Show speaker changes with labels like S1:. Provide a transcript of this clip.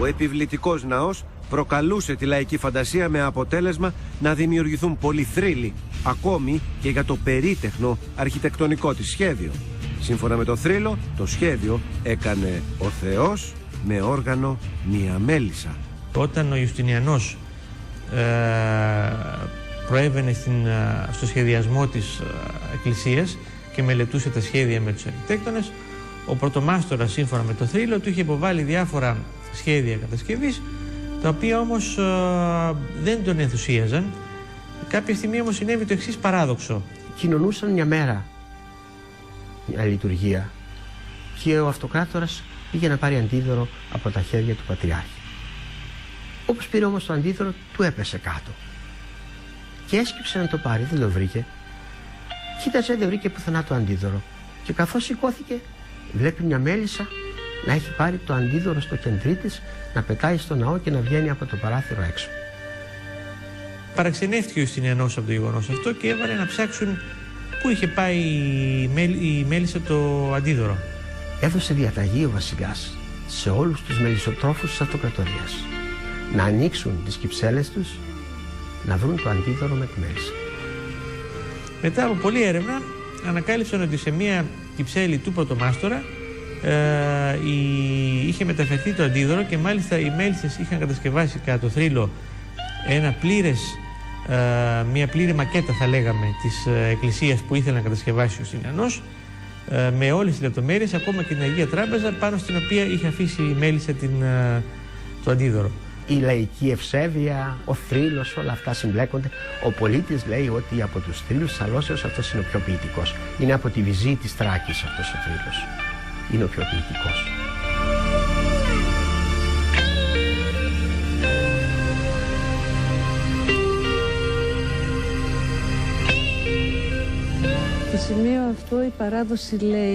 S1: Ο επιβλητικός ναός προκαλούσε τη λαϊκή φαντασία με αποτέλεσμα να δημιουργηθούν πολυθρύλοι, ακόμη και για το περίτεχνο αρχιτεκτονικό της σχέδιο. Σύμφωνα με το θρύλο, το σχέδιο έκανε ο Θεός με όργανο μία μέλισσα.
S2: Όταν ο Ιουστινιανός προέβαινε στο σχεδιασμό της εκκλησίας και μελετούσε τα σχέδια με τους αρχιτέκτονες, ο πρωτομάστορας, σύμφωνα με το θρύλο, του είχε υποβάλει διάφορα σχέδια κατασκευής, τα οποία όμως δεν τον ενθουσίαζαν. Κάποια στιγμή όμως συνέβη το εξής παράδοξο.
S3: Κοινωνούσαν μια μέρα, μια λειτουργία, και ο αυτοκράτορας πήγε να πάρει αντίδωρο από τα χέρια του Πατριάρχη. Όπως πήρε όμως το αντίδωρο, του έπεσε κάτω και έσκυψε να το πάρει, δεν το βρήκε. Κοίταζε, δεν βρήκε πουθενά το αντίδωρο, και καθώς σηκώθηκε, βλέπει μια μέλισσα να έχει πάρει το αντίδωρο στο κεντρί της, να πετάει στο ναό και να βγαίνει από το παράθυρο έξω.
S2: Παραξενεύτηκε ο Ιουστινιανός από το γεγονός αυτό και έβαλε να ψάξουν πού είχε πάει η μέλισσα το αντίδωρο.
S3: Έδωσε διαταγή ο βασιλιάς σε όλους τους μελισσοτρόφους της αυτοκρατορίας να ανοίξουν τις κυψέλες τους, να βρουν το αντίδωρο με τη μέλισσα.
S2: Μετά από πολλή έρευνα ανακάλυψαν ότι σε μία κυψέλη του πρωτομάστορα είχε μεταφερθεί το αντίδωρο, και μάλιστα οι μέλισσες είχαν κατασκευάσει κατά το θρύλο μια πλήρη μακέτα, θα λέγαμε, της εκκλησίας που ήθελε να κατασκευάσει ο Ιουστινιανός, με όλες τις λεπτομέρειες, ακόμα και την Αγία Τράπεζα, πάνω στην οποία είχε αφήσει η μέλισσα το αντίδωρο.
S3: Η λαϊκή ευσέβεια, ο θρύλος, όλα αυτά συμπλέκονται. Ο πολίτης λέει ότι από τους θρύλους της Αλώσεως αυτός είναι ο πιο ποιητικός. Είναι από τη Βυζή της Τράκης αυτός ο θρύλος. Είναι ο πιο ποιητικός.
S4: Στο σημείο αυτό η παράδοση λέει